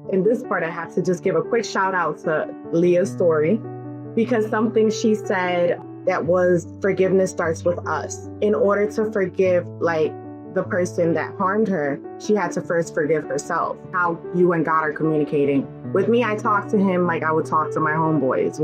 in this part, I have to just give a quick shout out to Leah's story because something she said that was forgiveness starts with us. In order to forgive, like, the person that harmed her, she had to first forgive herself. How you and God are communicating. With me, I talk to him like I would talk to my homeboys,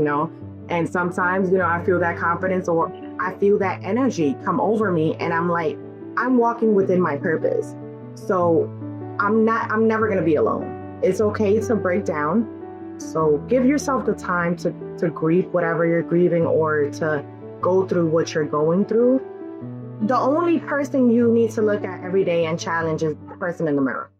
And sometimes, I feel that confidence or I feel that energy come over me and I'm like, I'm walking within my purpose. So I'm never going to be alone. It's okay to break down. So give yourself the time to grieve whatever you're grieving or to go through what you're going through. The only person you need to look at every day and challenge is the person in the mirror.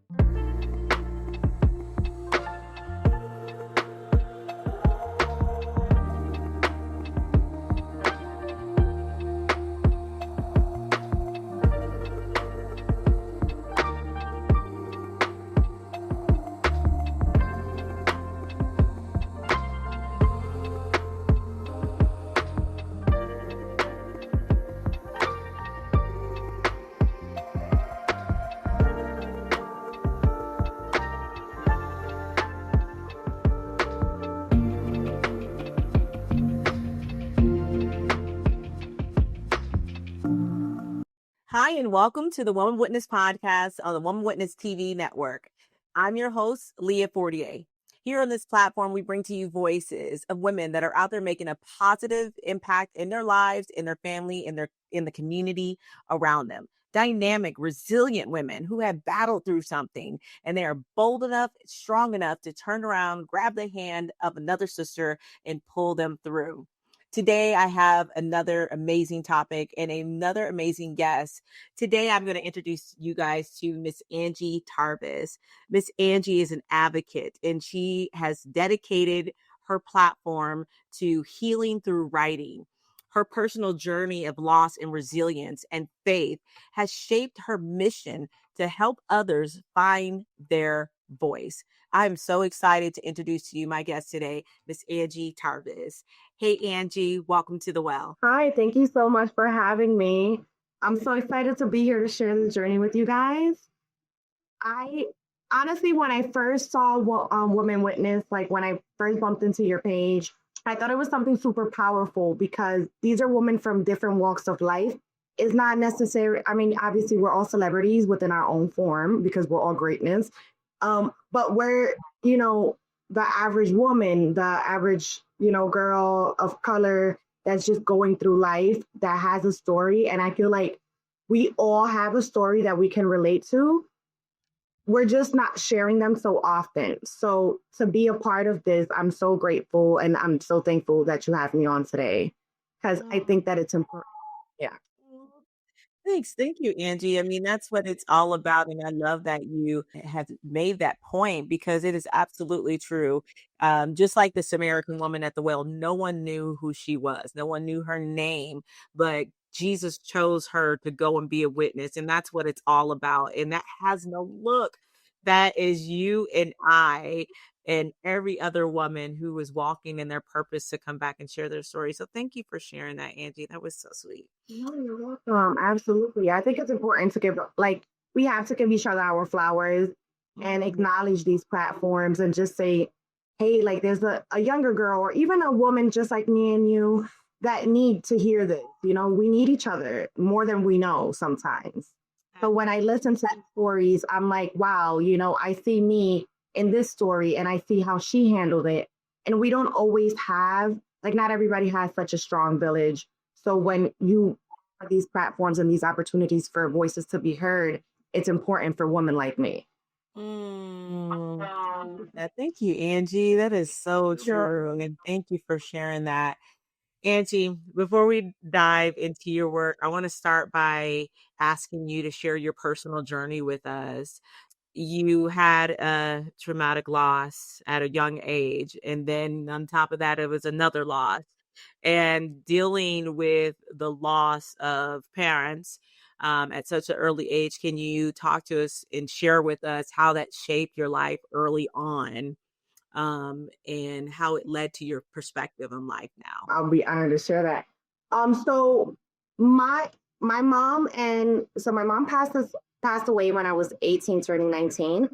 Hi, and welcome to the Woman Witness podcast on the Woman Witness TV network. I'm your host, Leah Fortier. Here on this platform, we bring to you voices of women that are out there making a positive impact in their lives, in their family, in the community around them. Dynamic, resilient women who have battled through something, and they are bold enough, strong enough to turn around, grab the hand of another sister, and pull them through. Today, I have another amazing topic and another amazing guest. Today, I'm going to introduce you guys to Miss Angie Tarvis. Miss Angie is an advocate, and she has dedicated her platform to healing through writing. Her personal journey of loss and resilience and faith has shaped her mission to help others find their voice. I'm so excited to introduce to you my guest today, Miss Angie Tarvis. Hey, Angie, welcome to the well. Hi, thank you so much for having me. I'm so excited to be here to share the journey with you guys. I honestly, when I first saw Woman Witness, like when I first bumped into your page, I thought it was something super powerful because these are women from different walks of life. It's not necessary. I mean, obviously, we're all celebrities within our own form because we're all greatness. But we're, the average woman, the average, girl of color that's just going through life that has a story. And I feel like we all have a story that we can relate to. We're just not sharing them so often. So to be a part of this, I'm so grateful and I'm so thankful that you have me on today because I think that it's important. Yeah. Thanks. Thank you, Angie. I mean, that's what it's all about. And I love that you have made that point because it is absolutely true. Just like the Samaritan woman at the well, no one knew who she was. No one knew her name, but Jesus chose her to go and be a witness. And that's what it's all about. And that has no look. That is you and I and every other woman who was walking in their purpose to come back and share their story. So thank you for sharing that, Angie. That was so sweet. No, you're welcome. Absolutely. I think it's important to we have to give each other our flowers and acknowledge these platforms and just say, hey, like there's a younger girl or even a woman just like me and you that need to hear this. We need each other more than we know sometimes. So when I listen to stories, I'm like, wow, I see me in this story and I see how she handled it. And we don't always have, like, not everybody has such a strong village. So when you have these platforms and these opportunities for voices to be heard, it's important for women like me. Thank you, Angie. That is so true. And thank you for sharing that. Angie, before we dive into your work, I want to start by asking you to share your personal journey with us. You had a traumatic loss at a young age, and then on top of that, it was another loss. And dealing with the loss of parents at such an early age, can you talk to us and share with us how that shaped your life early on? And how it led to your perspective in life now. I'll be honored to share that. So my mom passed away when I was 18, turning 19.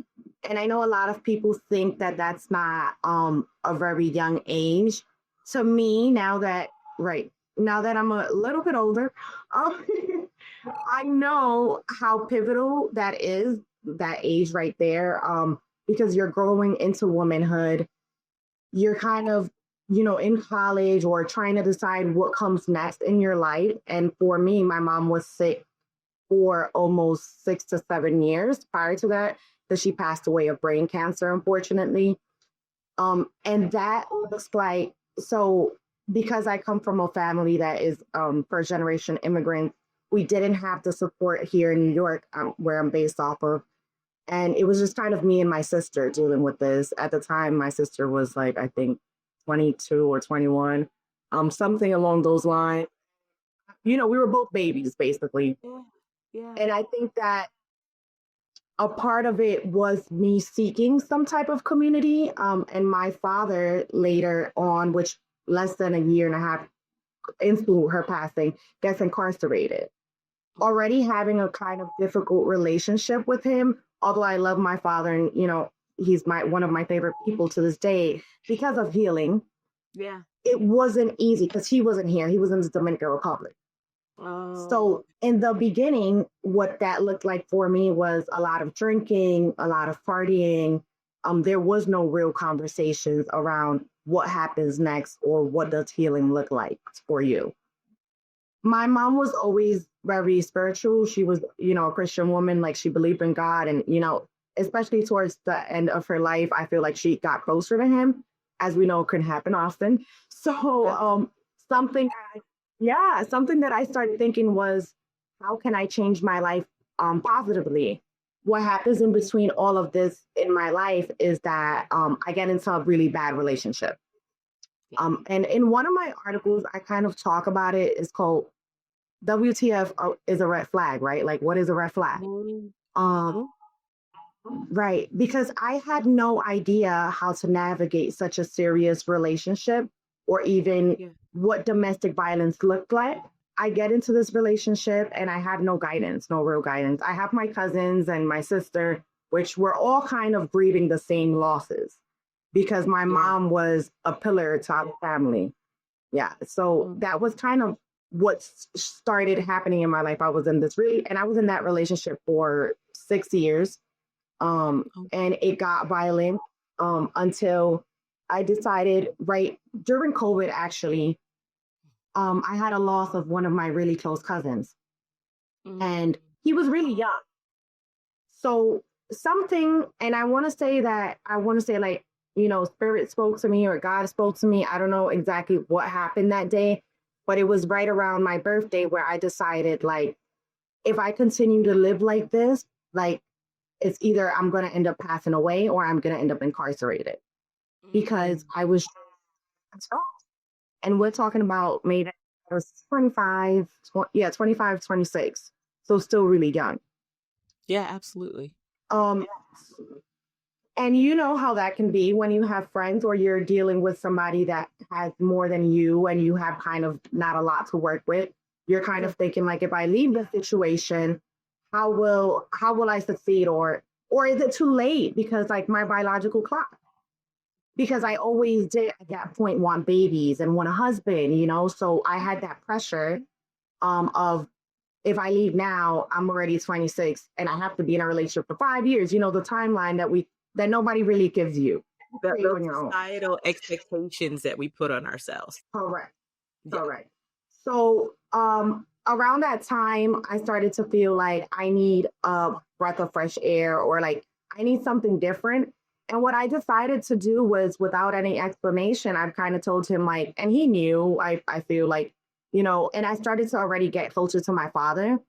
And I know a lot of people think that that's not a very young age. To me, now that I'm a little bit older, um, I know how pivotal that is, that age right there, because you're growing into womanhood. You're kind of, in college or trying to decide what comes next in your life. And for me, my mom was sick for almost 6 to 7 years prior to that, because she passed away of brain cancer, unfortunately. And that looks like, so because I come from a family that is first generation immigrants, we didn't have the support here in New York, where I'm based off of. And it was just kind of me and my sister dealing with this. At the time, my sister was like, I think 22 or 21, something along those lines. We were both babies, basically. Yeah. Yeah. And I think that a part of it was me seeking some type of community. And my father later on, which less than a year and a half into her passing, gets incarcerated. Already having a kind of difficult relationship with him, although I love my father and, he's one of my favorite people to this day because of healing. Yeah. It wasn't easy because he wasn't here. He was in the Dominican Republic. Oh. So in the beginning, what that looked like for me was a lot of drinking, a lot of partying. There was no real conversations around what happens next or what does healing look like for you. My mom was always very spiritual. She was, a Christian woman. Like, she believed in God, and, especially towards the end of her life, I feel like she got closer to him, as we know can happen often. So something something that I started thinking was, how can I change my life positively? What happens in between all of this in my life is that I get into a really bad relationship. And in one of my articles, I kind of talk about it. It's called WTF is a red flag, right? Like, what is a red flag? Um, right. Because I had no idea how to navigate such a serious relationship or even what domestic violence looked like. I get into this relationship and I had no guidance, no real guidance. I have my cousins and my sister, which were all kind of grieving the same losses because my mom was a pillar to our family. Yeah. So that was kind of what started happening in my life. I was in that relationship for 6 years. And it got violent until I decided right during COVID, actually, I had a loss of one of my really close cousins, and he was really young. So and I want to say like, spirit spoke to me or God spoke to me. I don't know exactly what happened that day, but it was right around my birthday where I decided, like, if I continue to live like this, like, it's either I'm going to end up passing away or I'm going to end up incarcerated because I was, and we're talking about maybe I was 25, 26. So still really young. Yeah, absolutely. And you know how that can be when you have friends or you're dealing with somebody that has more than you and you have kind of not a lot to work with. You're kind of thinking, like, if I leave the situation, how will I succeed, or is it too late because, like, my biological clock? Because I always did at that point want babies and want a husband. So I had that pressure of, if I leave now, I'm already 26 and I have to be in a relationship for 5 years. The timeline that nobody really gives you. The societal expectations that we put on ourselves. Correct. Correct. So around that time, I started to feel like I need a breath of fresh air, or like I need something different. And what I decided to do was, without any explanation, I've kind of told him, like, and he knew, I feel like, and I started to already get closer to my father.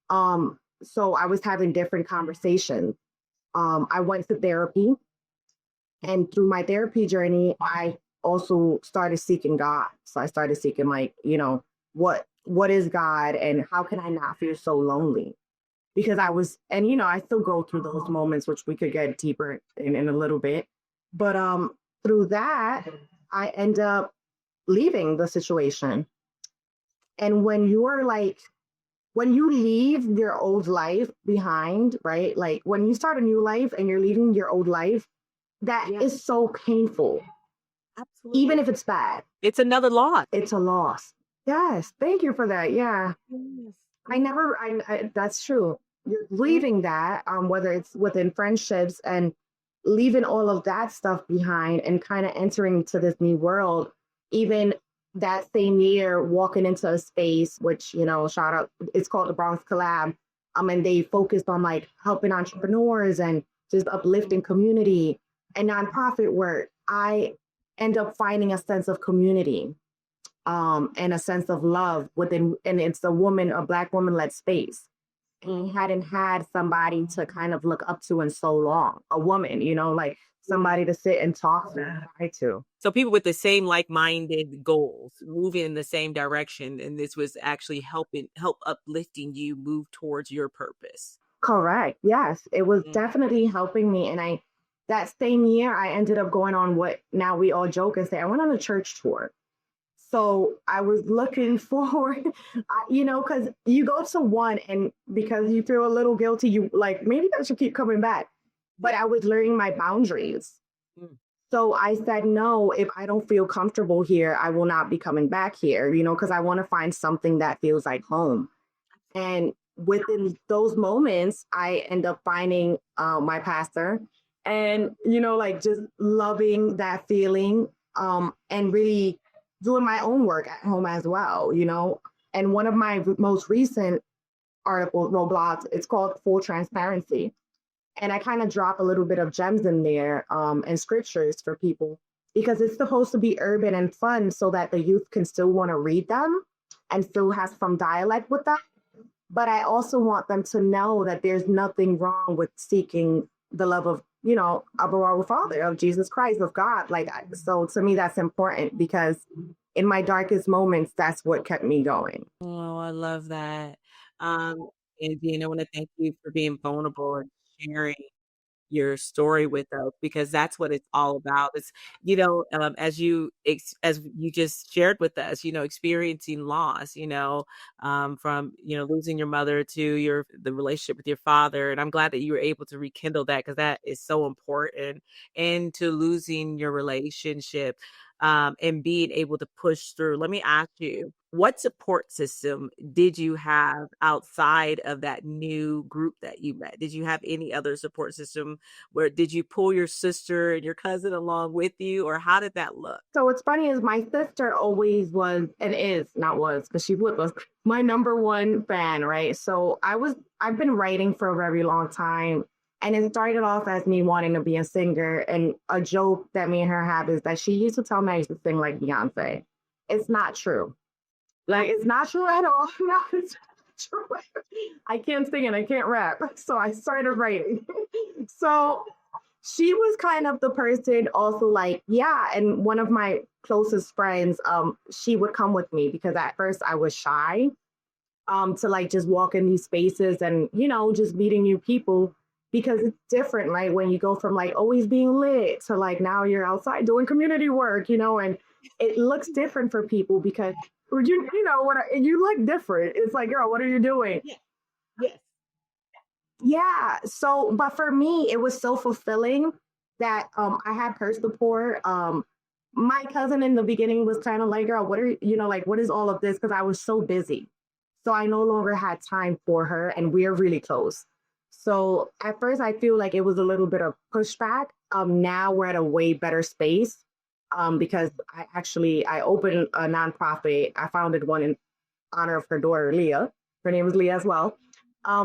So I was having different conversations. I went to therapy, and through my therapy journey, I also started seeking God. So I started seeking, like, what is God and how can I not feel so lonely? Because I still go through those moments, which we could get deeper in a little bit. But through that, I end up leaving the situation. And when you're like when you leave your old life behind, right? Like when you start a new life and you're leaving your old life, that Yeah, is so painful. Even absolutely. if it's bad, It's another loss. it's a loss. Yes, thank you for that. Yeah. Yes. I never I that's true. You're Mhm. leaving that, whether it's within friendships and leaving all of that stuff behind and kind of entering to this new world, even that same year, walking into a space, which, shout out, it's called the Bronx Collab. And they focused on like helping entrepreneurs and just uplifting community and nonprofit work. I end up finding a sense of community, and a sense of love within, and it's a Black woman led space. And hadn't had somebody to kind of look up to in so long, a woman, like somebody to sit and talk to. So people with the same like-minded goals, moving in the same direction, and this was actually help uplifting you move towards your purpose. Correct. Yes, it was Mm. definitely helping me. And that same year, I ended up going on what now we all joke and say, I went on a church tour. So I was looking forward, because you go to one and because you feel a little guilty, you like, maybe I should keep coming back. But I was learning my boundaries. Mm. So I said, no, if I don't feel comfortable here, I will not be coming back here, because I want to find something that feels like home. And within those moments, I end up finding my pastor and, like just loving that feeling, and really doing my own work at home as well. And one of my most recent articles, well, blogs, it's called Full Transparency. And I kind of drop a little bit of gems in there, and scriptures for people because it's supposed to be urban and fun so that the youth can still want to read them and still have some dialect with them. But I also want them to know that there's nothing wrong with seeking the love of, of our Father, of Jesus Christ, of God. Like, so to me, that's important because in my darkest moments, that's what kept me going. Oh, I love that. Um, and I want to thank you for being vulnerable and sharing your story with us because that's what it's all about. It's as you just shared with us, experiencing loss, from losing your mother to the relationship with your father, and I'm glad that you were able to rekindle that because that is so important. And to losing your relationship, and being able to push through. Let me ask you, what support system did you have outside of that new group that you met? Did you have any other support system? Where did you pull your sister and your cousin along with you, or how did that look? So what's funny is my sister always was and is not was because she was my number one fan, right? So I've been writing for a very long time. And it started off as me wanting to be a singer. And a joke that me and her have is that she used to tell me I used to sing like Beyonce. It's not true. Like it's not true at all. No, it's not true. I can't sing and I can't rap. So I started writing. So she was kind of the person also like, yeah. And one of my closest friends, she would come with me because at first I was shy, to like just walk in these spaces and, just meeting new people because it's different, right? When you go from like always being lit to like now you're outside doing community work, and it looks different for people because you look different. It's like, girl, what are you doing? Yeah. Yes. Yeah. So, but for me, it was so fulfilling that I had her support. My cousin in the beginning was kind of like, girl, like, what is all of this? Because I was so busy. So I no longer had time for her, and we're really close. So at first, I feel like it was a little bit of pushback. Now we're at a way better space, because I opened a nonprofit. I founded one in honor of her daughter, Leah. Her name is Leah as well.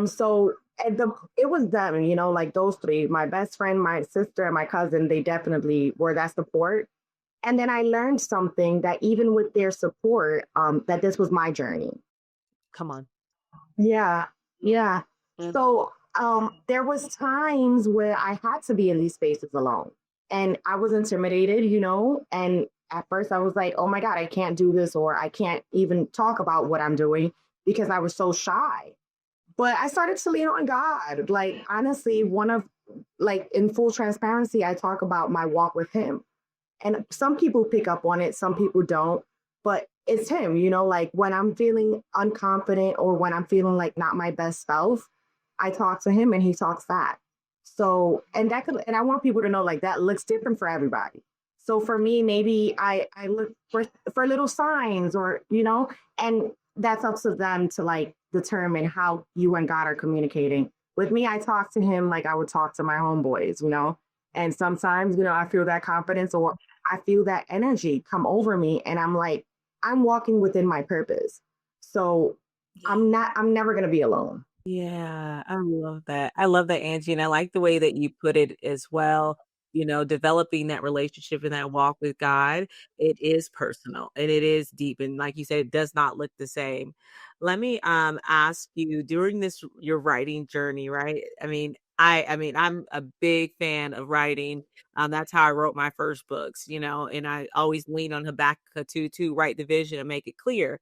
So it was them, like those three, my best friend, my sister, and my cousin, they definitely were that support. And then I learned something that even with their support, that this was my journey. Come on. Yeah, yeah. Mm. So there was times where I had to be in these spaces alone, and I was intimidated, and at first I was like, oh my God, I can't do this, or I can't even talk about what I'm doing because I was so shy. But I started to lean on God. Like, honestly, like, in full transparency, I talk about my walk with Him. And some people pick up on it, some people don't. but it's him, like when I'm feeling unconfident or when I'm feeling like not my best self, I talk to him and he talks back. So, and I want people to know like that looks different for everybody. So for me, maybe I look for little signs or, and that's up to them to like determine how you and God are communicating. With me, I talk to him like I would talk to my homeboys, and sometimes, I feel that confidence or I feel that energy come over me and I'm like, I'm walking within my purpose. So I'm never going to be alone. Yeah, I love that. I love that, Angie. And I like the way that you put it as well. Developing that relationship and that walk with God, it is personal and it is deep. And like you said, it does not look the same. Let me ask you during this your writing journey, right? I mean, I'm a big fan of writing. That's how I wrote my first books, and I always lean on Habakkuk to write the vision and make it clear.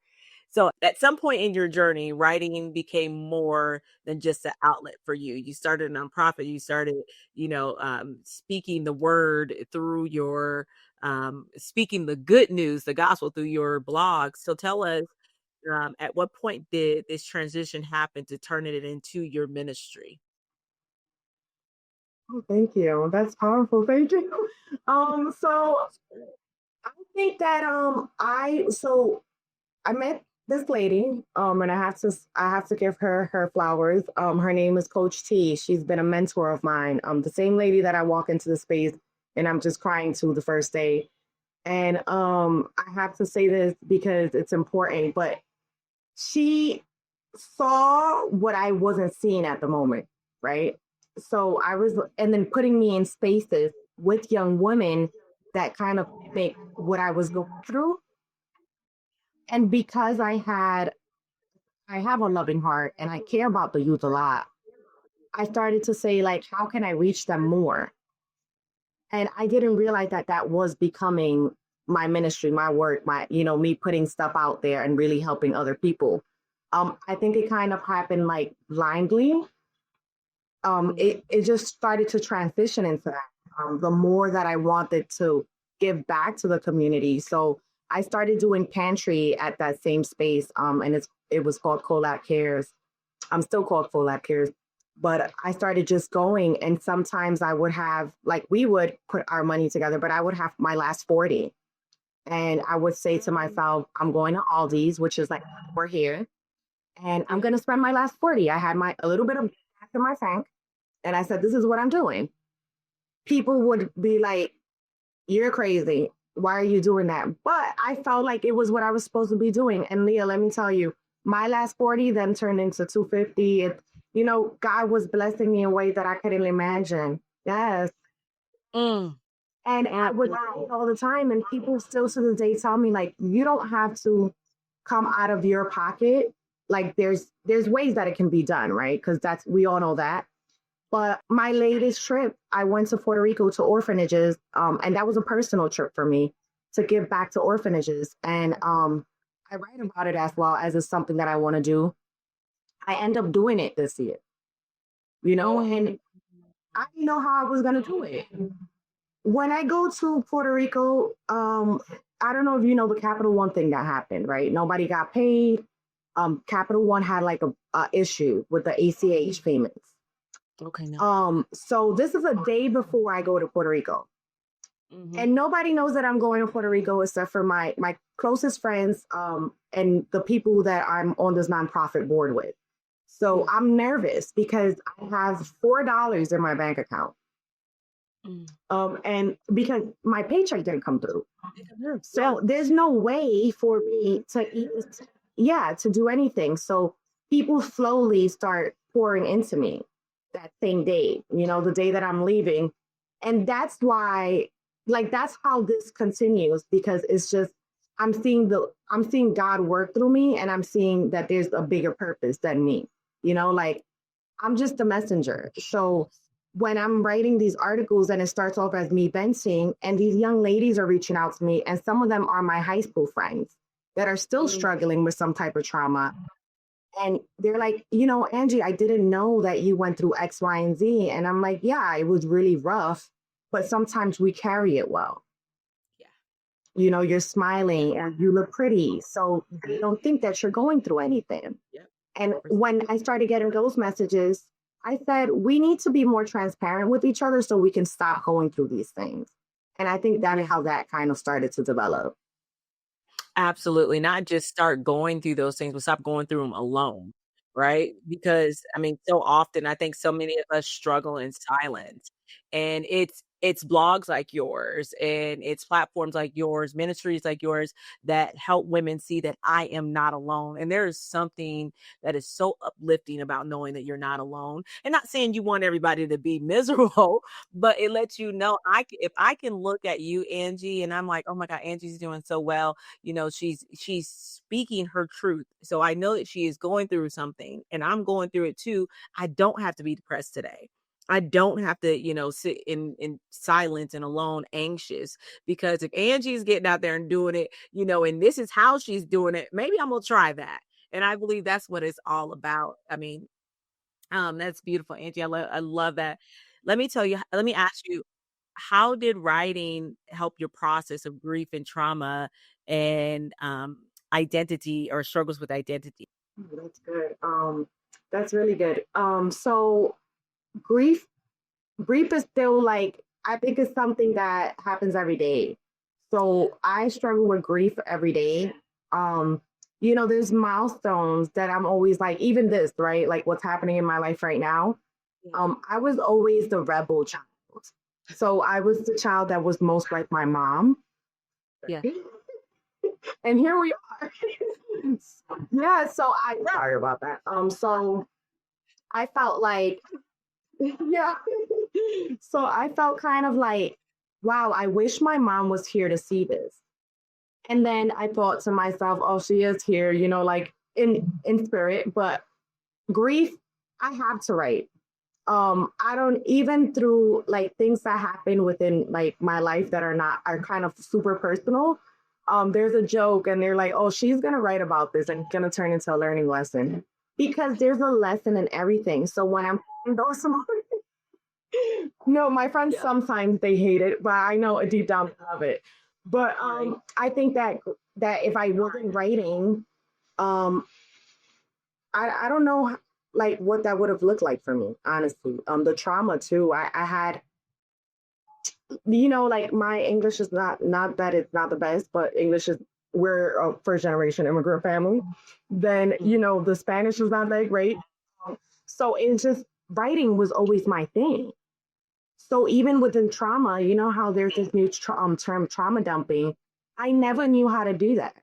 So at some point in your journey, writing became more than just an outlet for you. You started a nonprofit. You started, speaking the word through your, speaking the good news, the gospel through your blog. So tell us, at what point did this transition happen to turning it into your ministry? Oh, thank you. That's powerful. Thank you. So I think that I met this lady, and I have to give her flowers. Her name is Coach T. She's been a mentor of mine. The same lady that I walk into the space and I'm just crying to the first day. And I have to say this because it's important, but she saw what I wasn't seeing at the moment, right? So and then putting me in spaces with young women that kind of make what I was going through. And because I have a loving heart and I care about the youth a lot, I started to say, like, how can I reach them more? And I didn't realize that that was becoming my ministry, my work, me putting stuff out there and really helping other people. I think it kind of happened like blindly. It just started to transition into that. The more that I wanted to give back to the community. So I started doing pantry at that same space. And it was called Colab Cares. I'm still called Colab Cares. But I started just going, and sometimes I would have, like, we would put our money together, but I would have my last 40. And I would say to myself, I'm going to Aldi's, which is like, we're here, and I'm going to spend my last 40. I had a little bit of gas in my tank, and I said, this is what I'm doing. People would be like, you're crazy. Why are you doing that? But I felt like it was what I was supposed to be doing. And Leah, let me tell you, my last 40 then turned into 250. God was blessing me in ways that I couldn't imagine. Yes. Mm. And I would write all the time. And people still to this day tell me, like, you don't have to come out of your pocket. Like there's ways that it can be done, right? Because we all know that. But my latest trip, I went to Puerto Rico to orphanages, and that was a personal trip for me to give back to orphanages. And I write about it as well as it's something that I want to do. I end up doing it this year, and I didn't know how I was going to do it. When I go to Puerto Rico, I don't know if you know the Capital One thing that happened, right? Nobody got paid. Capital One had like a issue with the ACH payments. Okay. No. So this is a day before I go to Puerto Rico. Mm-hmm. And nobody knows that I'm going to Puerto Rico except for my closest friends, and the people that I'm on this nonprofit board with. So I'm nervous because I have $4 in my bank account. And because my paycheck didn't come through. So there's no way for me to do anything. So people slowly start pouring into me that same day, the day that I'm leaving. And that's why, like, that's how this continues, because it's just, I'm seeing God work through me, and I'm seeing that there's a bigger purpose than me, like I'm just a messenger. So when I'm writing these articles and it starts off as me venting, and these young ladies are reaching out to me, and some of them are my high school friends that are still struggling with some type of trauma. And they're like, Angie, I didn't know that you went through X, Y, and Z. And I'm like, yeah, it was really rough, but sometimes we carry it well. you're smiling and you look pretty. So they don't think that you're going through anything. Yep. And when I started getting those messages, I said, we need to be more transparent with each other so we can stop going through these things. And I think that is how that kind of started to develop. Absolutely. Not just start going through those things, but stop going through them alone. Right. Because I mean, so often I think so many of us struggle in silence. And it's blogs like yours and it's platforms like yours, ministries like yours that help women see that I am not alone. And there is something that is so uplifting about knowing that you're not alone. And not saying you want everybody to be miserable, but it lets you know if I can look at you, Angie, and I'm like, oh my God, Angie's doing so well. She's speaking her truth. So I know that she is going through something and I'm going through it too. I don't have to be depressed today. I don't have to, sit in silence and alone, anxious, because if Angie's getting out there and doing it, and this is how she's doing it, maybe I'm going to try that. And I believe that's what it's all about. I mean, that's beautiful, Angie. I love that. Let me ask you, how did writing help your process of grief and trauma and identity or struggles with identity? That's good. That's really good. So grief, grief is still like, I think it's something that happens every day. So I struggle with grief every day. Um, there's milestones that I'm always like, even this, right? Like what's happening in my life right now. I was always the rebel child. So I was the child that was most like my mom. Yeah. And here we are. Yeah, so I sorry about that. So I felt like yeah. So I felt kind of like, wow, I wish my mom was here to see this. And then I thought to myself, oh, she is here, like in spirit, but grief, I have to write. I don't even through like things that happen within like my life that are kind of super personal. There's a joke and they're like, oh, she's gonna write about this and it's gonna turn into a learning lesson because there's a lesson in everything. So when I'm those no, my friends sometimes they hate it, but I know deep down they love it. But I think that if I wasn't writing, um, I don't know like what that would have looked like for me, honestly. The trauma too. I had, like my English is not that it's not the best, but English is we're a first generation immigrant family. Then the Spanish is not that great, so it's just writing was always my thing. So even within trauma, you know how there's this new term trauma dumping. I never knew how to do that.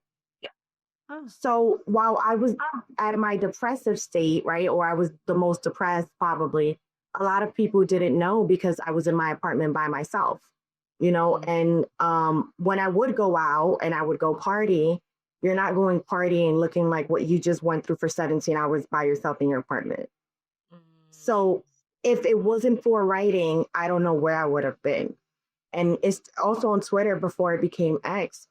So while I was at my depressive state, right, or I was the most depressed, probably, a lot of people didn't know because I was in my apartment by myself, and when I would go out and I would go party, you're not going partying looking like what you just went through for 17 hours by yourself in your apartment. So if it wasn't for writing, I don't know where I would have been. And it's also on Twitter before it became X.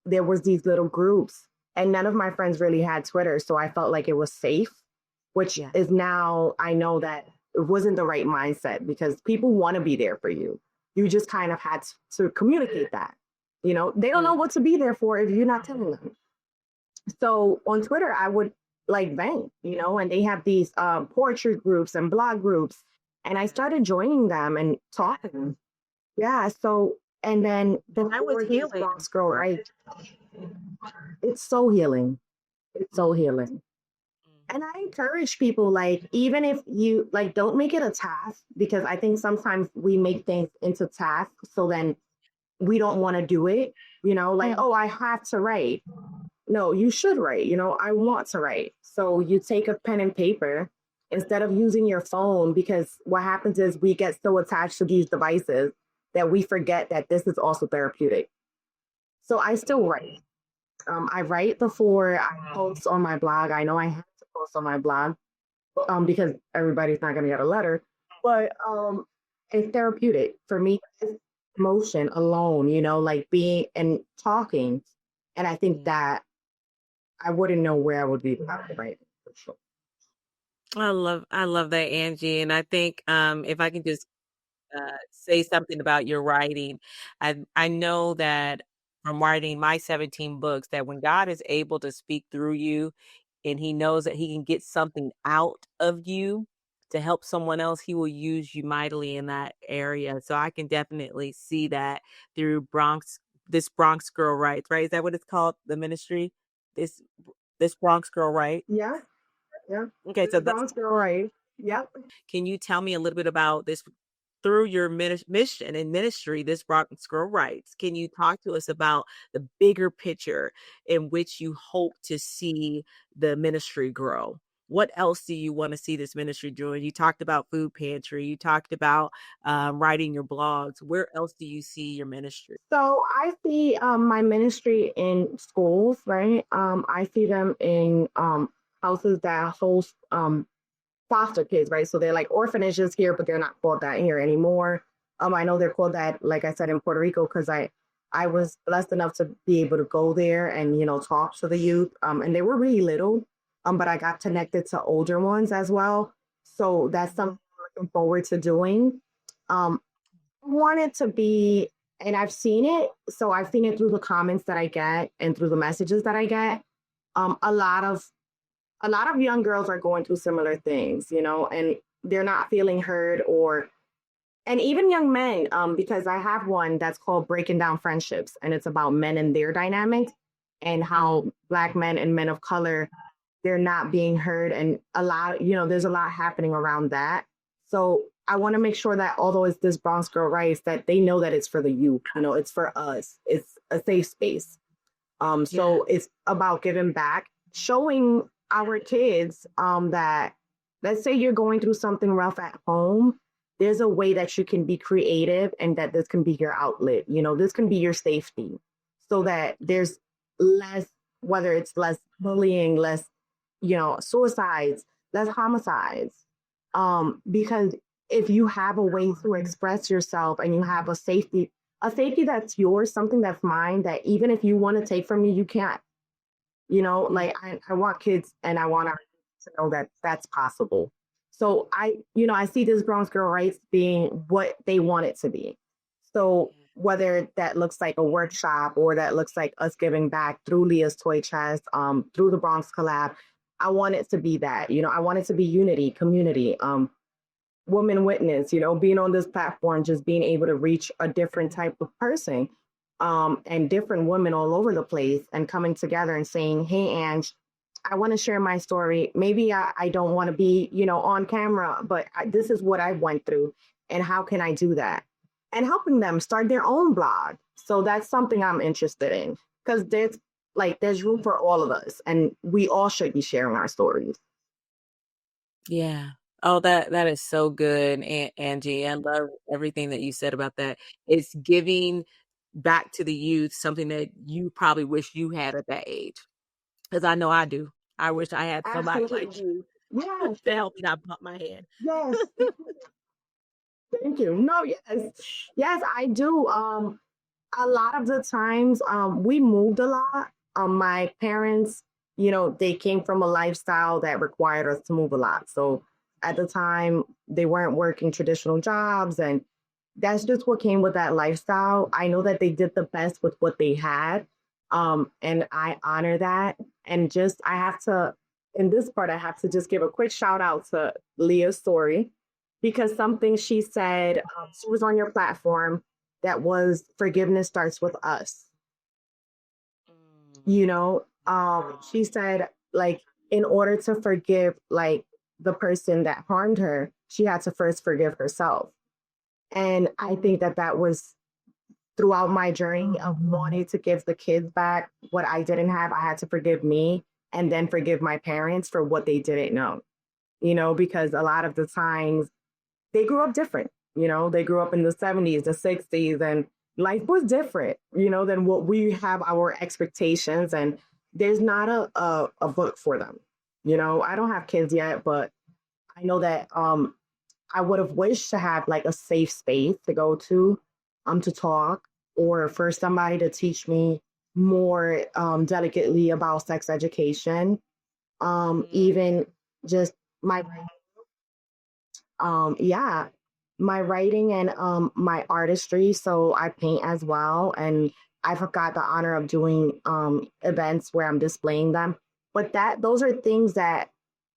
There was these little groups, and none of my friends really had Twitter, so I felt like it was safe. Which is now I know that it wasn't the right mindset because people want to be there for you. You just kind of had to communicate that. They don't know what to be there for if you're not telling them. So on Twitter, I would like vent, and they have these poetry groups and blog groups, and I started joining them and talking. Yeah. So, and then I was This healing. Bronx Girl Writes. It's so healing. It's so healing. And I encourage people, like, even if you like, don't make it a task because I think sometimes we make things into tasks. So then we don't want to do it, like, oh, I have to write. No, you should write, I want to write. So you take a pen and paper instead of using your phone because what happens is we get so attached to these devices that we forget that this is also therapeutic. So I still write. I write before I post on my blog. I know I have to post on my blog because everybody's not going to get a letter, but it's therapeutic for me. It's emotion alone, like being and talking. And I think that I wouldn't know where I would be without it, right? For sure. I love that, Angie. And I think if I can just say something about your writing, I know that from writing my 17 books that when God is able to speak through you and he knows that he can get something out of you to help someone else, he will use you mightily in that area. So I can definitely see that through This Bronx Girl Writes, right? Is that what it's called? The ministry? This This Bronx Girl Writes? Yeah, yeah. Okay, This Bronx Girl Writes. Yep. can you tell me a little bit about this through your mission and ministry, This Bronx Girl Writes? Can you talk to us about the bigger picture in which you hope to see the ministry grow? What else do you want to see this ministry doing? You talked about food pantry. You talked about writing your blogs. Where else do you see your ministry? So I see my ministry in schools, right? I see them in houses that host foster kids, right? So they're like orphanages here, but they're not called that here anymore. I know they're called that, like I said, in Puerto Rico, because I was blessed enough to be able to go there and talk to the youth. And they were really little, but I got connected to older ones as well. So that's something I'm looking forward to doing. I want it to be, and I've seen it. So I've seen it through the comments that I get and through the messages that I get. A lot of young girls are going through similar things, and they're not feeling heard, and even young men, because I have one that's called Breaking Down Friendships, and it's about men and their dynamics and how Black men and men of color, they're not being heard. And there's a lot happening around that. So I want to make sure that although it's This Bronx Girl Writes, that they know that it's for the youth, it's for us. It's a safe space. So it's about giving back, showing our kids that, let's say you're going through something rough at home, there's a way that you can be creative and that this can be your outlet. This can be your safety, so that there's less, whether it's less bullying, less, suicides, less homicides. Because if you have a way to express yourself and you have a safety that's yours, something that's mine, that even if you want to take from me, you can't. Like I want kids and I want our kids to know that that's possible. So I see This Bronx Girl Writes being what they want it to be. So whether that looks like a workshop or that looks like us giving back through Leah's Toy Chest, through the Bronx Collab, I want it to be that. I want it to be unity, community, woman witness, being on this platform, just being able to reach a different type of person, and different women all over the place, and coming together and saying, hey, Ange, I want to share my story. Maybe I don't want to be, on camera, but this is what I went through. And how can I do that? And helping them start their own blog. So that's something I'm interested in, because there's room for all of us, and we all should be sharing our stories. Yeah. Oh, that is so good, Angie. I love everything that you said about that. It's giving back to the youth something that you probably wish you had at that age. Because I know I do. I wish I had somebody like you Yes. to help me not bump my head. Yes. Thank you. No, yes. Yes, I do. A lot of the times, we moved a lot. My parents, they came from a lifestyle that required us to move a lot. So at the time, they weren't working traditional jobs, and that's just what came with that lifestyle. I know that they did the best with what they had. And I honor that. And I have to, in this part, I have to just give a quick shout out to Leah's story, because something she said, she was on your platform, that was forgiveness starts with us. She said, like, in order to forgive, like, the person that harmed her, she had to first forgive herself. And I think that was throughout my journey of wanting to give the kids back what I didn't have. I had to forgive me and then forgive my parents for what they didn't know, because a lot of the times they grew up different. They grew up in the 70s, the 60s, and life was different, than what we have our expectations. And there's not a book for them. I don't have kids yet, but I know that I would have wished to have like a safe space to go to talk, or for somebody to teach me more delicately about sex education. Even just my my writing and my artistry. So I paint as well, and I've got the honor of doing events where I'm displaying them. But those are things that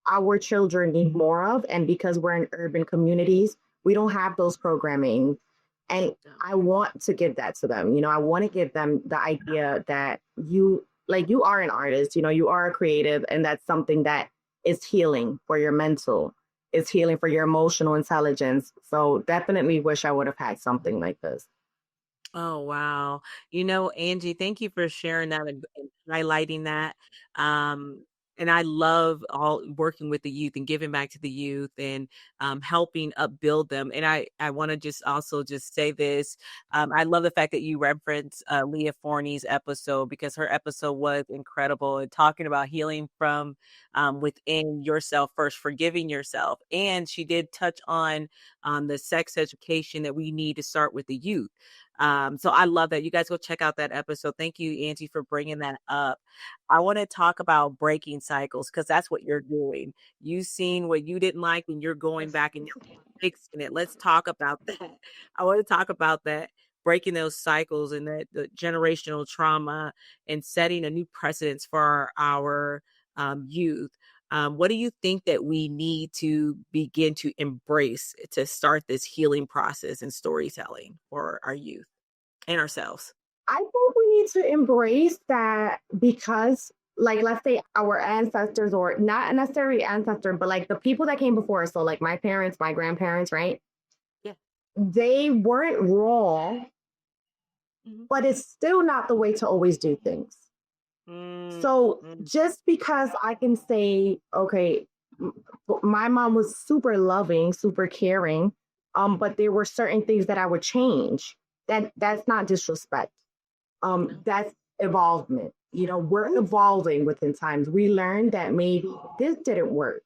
our children need more of. And because we're in urban communities, we don't have those programming. And I want to give that to them. You know, I want to give them the idea that you are an artist, you know, you are a creative, and that's something that is healing for your mental, it's healing for your emotional intelligence. So definitely wish I would have had something like this. Oh, wow. Angie, thank you for sharing that and highlighting that. Um, and I love all working with the youth and giving back to the youth and helping upbuild them. And I want to just also just say this. I love the fact that you reference Leah Forney's episode, because her episode was incredible and talking about healing from within yourself first, forgiving yourself. And she did touch on the sex education that we need to start with the youth. So I love that. You guys go check out that episode. Thank you, Angie, for bringing that up. I want to talk about breaking cycles, because that's what you're doing. You've seen what you didn't like and you're going back and you're fixing it. Let's talk about that. I want to talk about that, breaking those cycles and the generational trauma and setting a new precedence for our youth. What do you think that we need to begin to embrace to start this healing process and storytelling for our youth and ourselves? I think we need to embrace that because, like, let's say our ancestors, or not necessarily ancestor, but like the people that came before us, so like my parents, my grandparents, right? Yeah. They weren't wrong, but it's still not the way to always do things. So just because I can say, okay, my mom was super loving, super caring, but there were certain things that I would change. That's not disrespect. That's evolvement. You know, we're evolving within times. We learned that maybe this didn't work,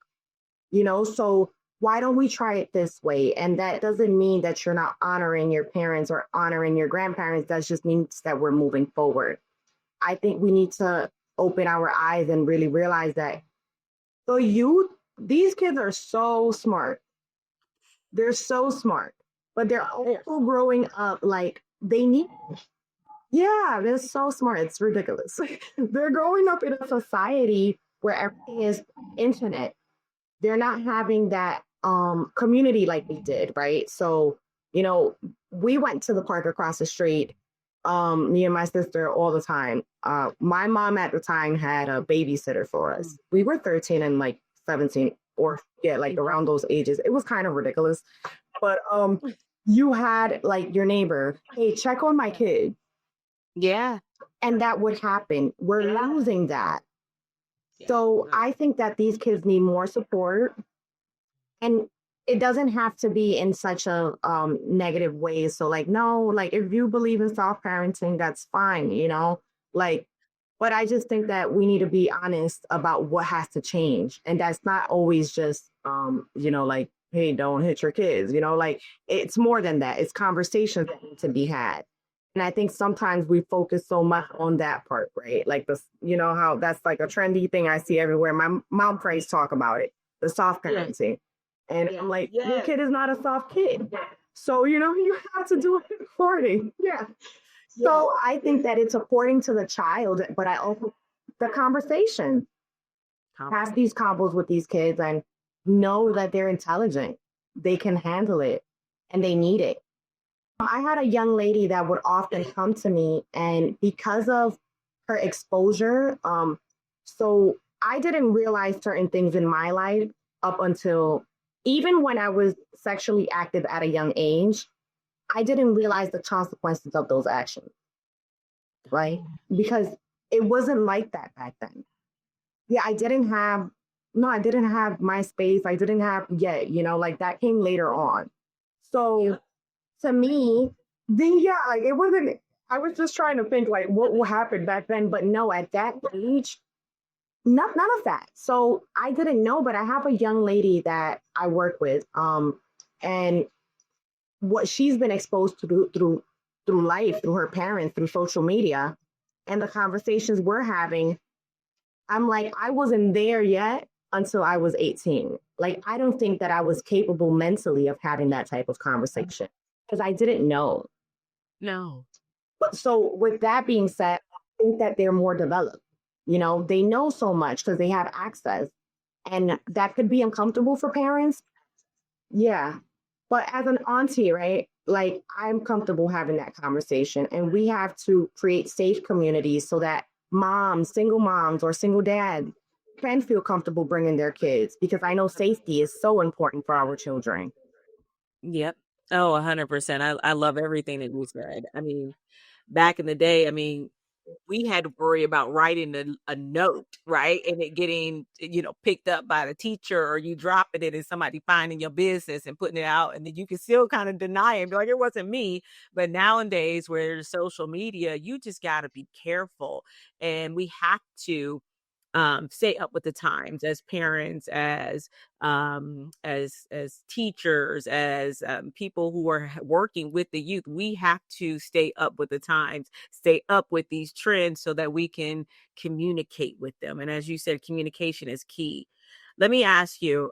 you know, so why don't we try it this way? And that doesn't mean that you're not honoring your parents or honoring your grandparents. That just means that we're moving forward. I think we need to open our eyes and really realize that the youth, these kids are so smart. They're so smart, but they're also growing up like they need. Yeah, they're so smart. It's ridiculous. They're growing up in a society where everything is internet. They're not having that community like we did, right? So, you know, we went to the park across the street, me and my sister, all the time. My mom at the time had a babysitter for us. We were 13 and like 17, or yeah, like around those ages. It was kind of ridiculous. But you had like your neighbor, hey, check on my kid. Yeah. And that would happen. We're losing that. So I think that these kids need more support, and it doesn't have to be in such a negative way. So like, no, like if you believe in soft parenting, that's fine, you know, like, but I just think that we need to be honest about what has to change. And that's not always just, you know, like, hey, don't hit your kids, you know, like it's more than that. It's conversations that need to be had. And I think sometimes we focus so much on that part, right? Like this, you know, how that's like a trendy thing I see everywhere. My mom friends talk about it, the soft parenting. And I'm like, your kid is not a soft kid. So, you know, you have to do it according. Yeah. So I think that it's according to the child, but I also, the conversation, have these combos with these kids and know that they're intelligent. They can handle it and they need it. I had a young lady that would often come to me, and because of her exposure, so I didn't realize certain things in my life up until even when I was sexually active at a young age, I didn't realize the consequences of those actions, right? Because it wasn't like that back then. Yeah, I didn't have MySpace. I didn't have yet, you know, like that came later on. So to me, then yeah, like it wasn't, I was just trying to think like what will happen back then. But no, at that age, none of that. So I didn't know, but I have a young lady that I work with. And what she's been exposed to through life, through her parents, through social media, and the conversations we're having, I'm like, I wasn't there yet until I was 18. Like, I don't think that I was capable mentally of having that type of conversation because I didn't know. No. So with that being said, I think that they're more developed. They know so much because they have access. And that could be uncomfortable for parents. Yeah. But as an auntie, right? Like I'm comfortable having that conversation. And we have to create safe communities so that single moms or single dads can feel comfortable bringing their kids because I know safety is so important for our children. Yep. Oh, 100%. I love everything that you said. I mean, back in the day, I mean, we had to worry about writing a note, right? And it getting, picked up by the teacher, or you dropping it and somebody finding your business and putting it out. And then you can still kind of deny it and be like, it wasn't me. But nowadays, where there's social media, you just got to be careful. And we have to stay up with the times as parents, as teachers, as people who are working with the youth. We have to stay up with the times, stay up with these trends so that we can communicate with them. And as you said, communication is key. Let me ask you,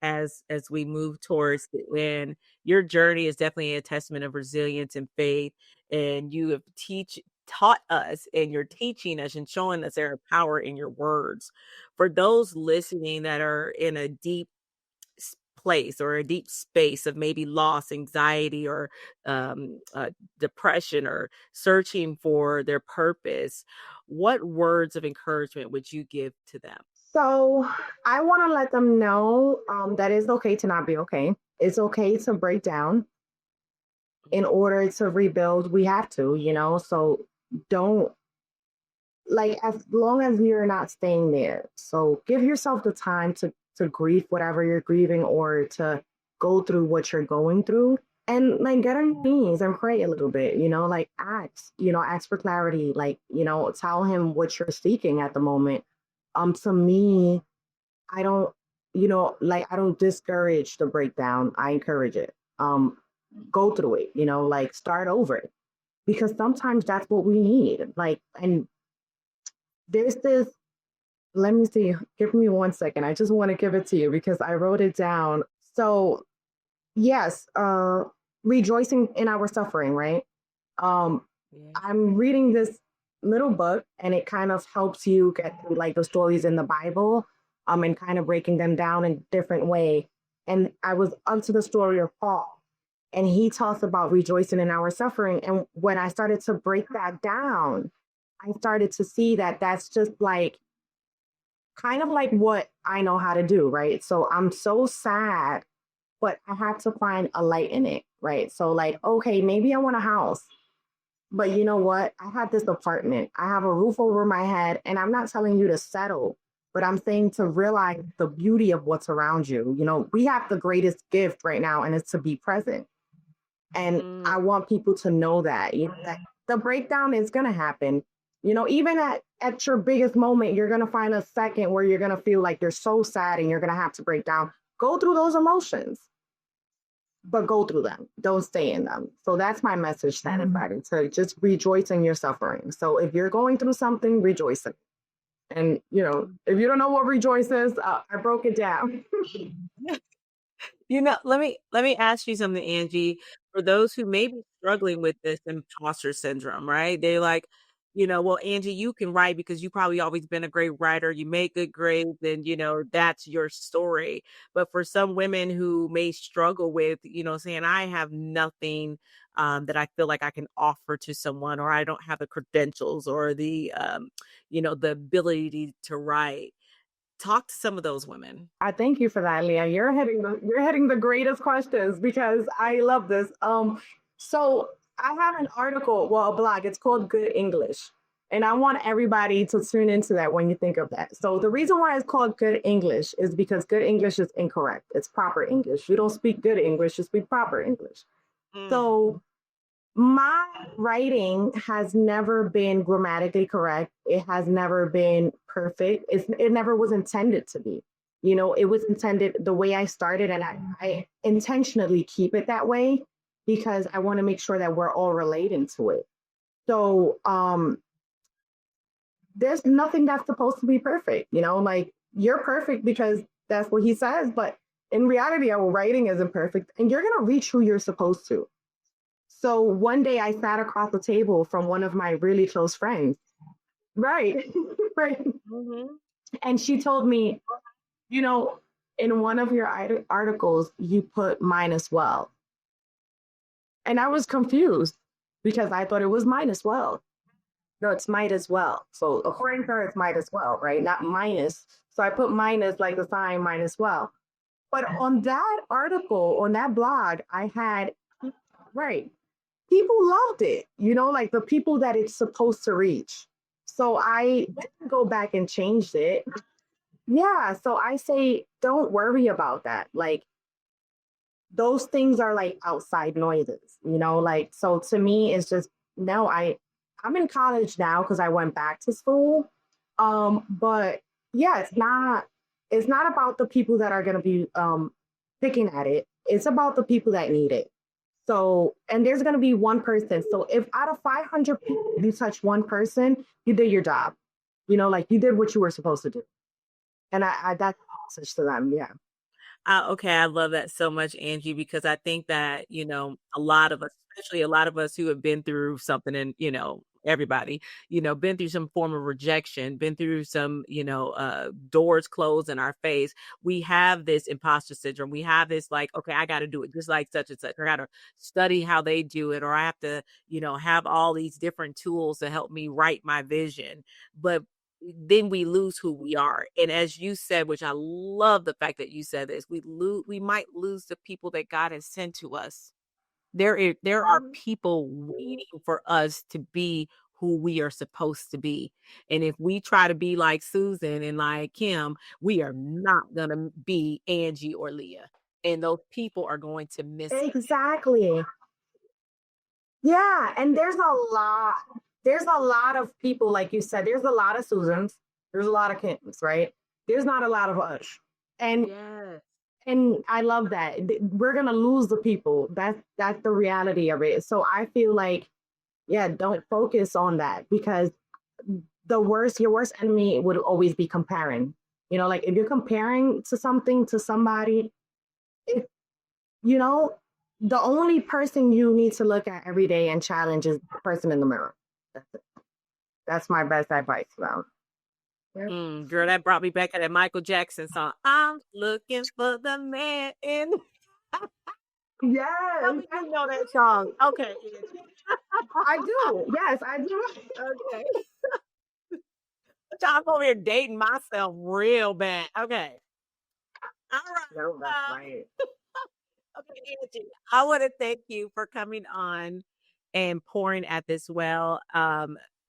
as we move towards the end, your journey is definitely a testament of resilience and faith, and you have taught us, and you're teaching us and showing us there are power in your words. For those listening that are in a deep place or a deep space of maybe loss, anxiety, or depression, or searching for their purpose, what words of encouragement would you give to them? So I want to let them know that it's okay to not be okay. It's okay to break down. In order to rebuild, we have to. So don't, like, as long as you're not staying there. So give yourself the time to grieve whatever you're grieving or to go through what you're going through. And like get on your knees and pray a little bit, like ask for clarity, like, tell him what you're seeking at the moment. To me, I don't, like I don't discourage the breakdown. I encourage it. Go through it, like start over, because sometimes that's what we need. Like, and there's this, let me see, give me 1 second. I just want to give it to you because I wrote it down. So, yes, rejoicing in our suffering, right? Um, Yeah. I'm reading this little book and it kind of helps you get through like the stories in the Bible, and kind of breaking them down in a different way. And I was onto the story of Paul, and he talks about rejoicing in our suffering. And when I started to break that down, I started to see that that's just like kind of like what I know how to do, right? So I'm so sad, but I have to find a light in it, right? So, like, okay, maybe I want a house, but you know what? I have this apartment, I have a roof over my head, and I'm not telling you to settle, but I'm saying to realize the beauty of what's around you. We have the greatest gift right now, and it's to be present. And Mm. I want people to know that, that the breakdown is going to happen. Even at your biggest moment, you're going to find a second where you're going to feel like you're so sad and you're going to have to break down. Go through those emotions, but go through them. Don't stay in them. So that's my message to anybody, to just rejoice in your suffering. So if you're going through something, rejoice in it. And, if you don't know what rejoice is, I broke it down. Let me ask you something, Angie. For those who may be struggling with this imposter syndrome, right? They're like, well, Angie, you can write because you probably always been a great writer. You make good grades, and that's your story. But for some women who may struggle with, saying, I have nothing that I feel like I can offer to someone, or I don't have the credentials or the ability to write. Talk to some of those women. I thank you for that, Leah. You're hitting the greatest questions because I love this. So I have an article, well, a blog. It's called Good English, and I want everybody to tune into that when you think of that. So the reason why it's called Good English is because Good English is incorrect. It's proper English. You don't speak good English; you speak proper English. Mm. So my writing has never been grammatically correct. It has never been perfect. It never was intended to be. It was intended the way I started, and I intentionally keep it that way because I want to make sure that we're all relating to it. So there's nothing that's supposed to be perfect, like you're perfect because that's what he says, but in reality, our writing isn't perfect, and you're gonna reach who you're supposed to. So one day I sat across the table from one of my really close friends. Right. Right. Mm-hmm. And she told me, you know, in one of your articles, you put mine as well. And I was confused because I thought it was mine as well. No, it's might as well. So according to her, it's might as well, right? Not minus. So I put minus like the sign might as well. But on that article, on that blog, I had, right, people loved it, like the people that it's supposed to reach. So I didn't go back and changed it. Yeah. So I say, don't worry about that. Like, those things are like outside noises, like, so to me it's just, no, I'm in college now because I went back to school. But yeah, it's not about the people that are going to be picking at it. It's about the people that need it. So, and there's going to be one person. So if out of 500 people you touch one person, you did your job, like you did what you were supposed to do. And I that's a message to them. Yeah. Okay, I love that so much, Angie, because I think that, a lot of us, especially a lot of us who have been through something and, everybody, been through some form of rejection, been through some, doors closed in our face. We have this imposter syndrome. We have this like, okay, I got to do it just like such and such. Or I got to study how they do it, or I have to, have all these different tools to help me write my vision. But then we lose who we are. And as you said, which I love the fact that you said this, we might lose the people that God has sent to us. There are people waiting for us to be who we are supposed to be. And if we try to be like Susan and like Kim, we are not going to be Angie or Leah. And those people are going to miss us. Exactly. Yeah, and there's a lot of people, like you said, there's a lot of Susans, there's a lot of Kims, right? There's not a lot of us. And Yes. and I love that. We're gonna lose the people. That's the reality of it. So I feel like, yeah, don't focus on that, because your worst enemy would always be comparing. Like if you're comparing to something to somebody, if you know, the only person you need to look at every day and challenge is the person in the mirror. That's it. That's my best advice about. Yep. Girl, that brought me back to that Michael Jackson song. I'm looking for the man in. How Yes, do you know that song? Okay, I do. Yes, I do. okay. I'm over here dating myself real bad. Okay. All No, that's right. right. Okay, Angie, I want to thank you for coming on and pouring at this well.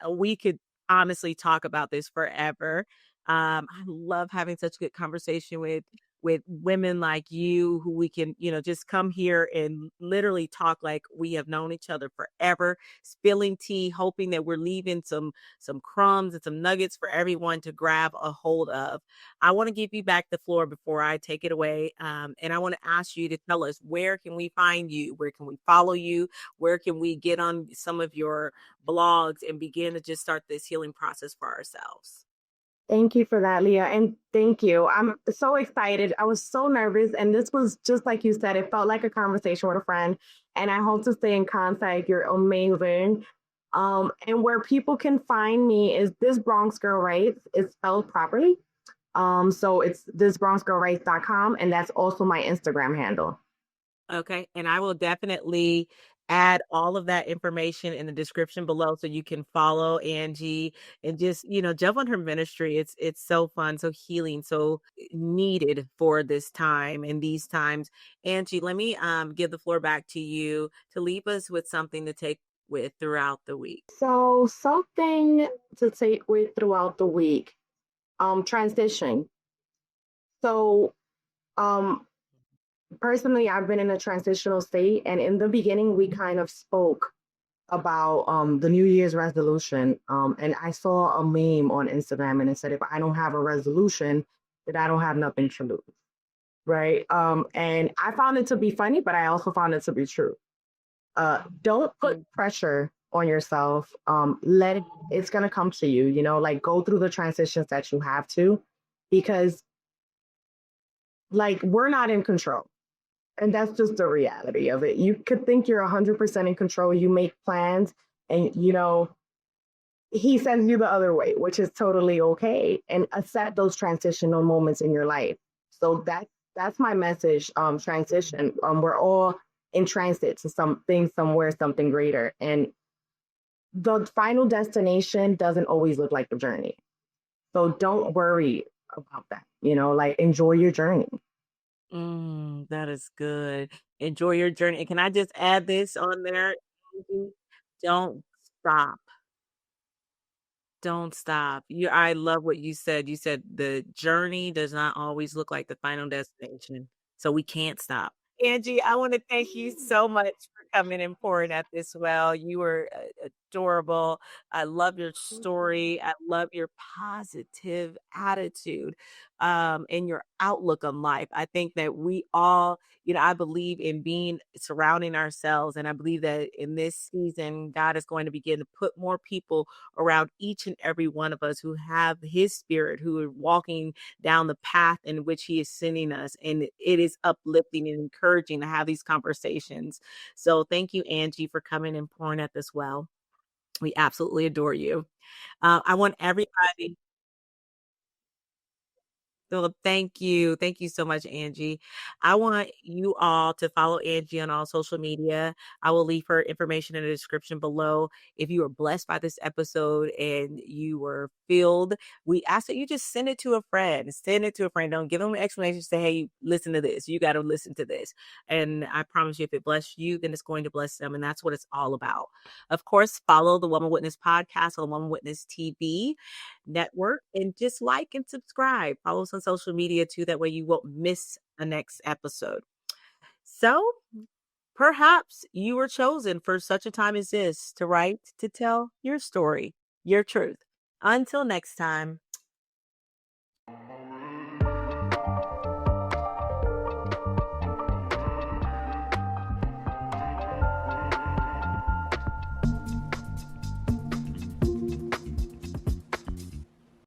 We could honestly talk about this forever. I love having such good conversation with women like you who we can, just come here and literally talk like we have known each other forever, spilling tea, hoping that we're leaving some crumbs and some nuggets for everyone to grab a hold of. I want to give you back the floor before I take it away. And I want to ask you to tell us, where can we find you? Where can we follow you? Where can we get on some of your blogs and begin to just start this healing process for ourselves? Thank you for that, Leah. And thank you. I'm so excited. I was so nervous. And this was just like you said, it felt like a conversation with a friend. And I hope to stay in contact. You're amazing. And where people can find me is This Bronx Girl Writes. It's spelled properly. So it's thisbronxgirlwrites.com. And that's also my Instagram handle. Okay. And I will definitely add all of that information in the description below so you can follow Angie and just, jump on her ministry. It's so fun, so healing, so needed for this time and these times. Angie, let me give the floor back to you to leave us with something to take with throughout the week. So something to take with throughout the week. Transition. So um personally, I've been in a transitional state, and in the beginning, we kind of spoke about the New Year's resolution. And I saw a meme on Instagram, and it said, "If I don't have a resolution, then I don't have nothing to lose." Right? And I found it to be funny, but I also found it to be true. Don't put pressure on yourself. Let it. It's gonna come to you. Like go through the transitions that you have to, because like we're not in control. And that's just the reality of it. You could think you're 100% in control. You make plans and, he sends you the other way, which is totally okay. And accept those transitional moments in your life. So that's my message. Transition. We're all in transit to something, somewhere, something greater. And the final destination doesn't always look like the journey. So don't worry about that. Like enjoy your journey. That is good. Enjoy your journey. And can I just add this on there? Angie? Don't stop. Don't stop. I love what you said. You said the journey does not always look like the final destination. So we can't stop. Angie, I want to thank you so much for coming and pouring at this well. You were adorable. I love your story. I love your positive attitude and your outlook on life. I think that we all, I believe in surrounding ourselves. And I believe that in this season, God is going to begin to put more people around each and every one of us who have his spirit, who are walking down the path in which he is sending us. And it is uplifting and encouraging to have these conversations. So thank you, Angie, for coming and pouring at this well. We absolutely adore you. I want everybody. So thank you. Thank you so much, Angie. I want you all to follow Angie on all social media. I will leave her information in the description below. If you were blessed by this episode and you were filled, we ask that you just send it to a friend. Send it to a friend. Don't give them an explanation. Say, hey, listen to this. You got to listen to this. And I promise you, if it blessed you, then it's going to bless them. And that's what it's all about. Of course, follow the Woman Witness podcast on Woman Witness TV network and just like and subscribe. Follow us on social media too. That way you won't miss a next episode. So perhaps you were chosen for such a time as this to write, to tell your story, your truth. Until next time.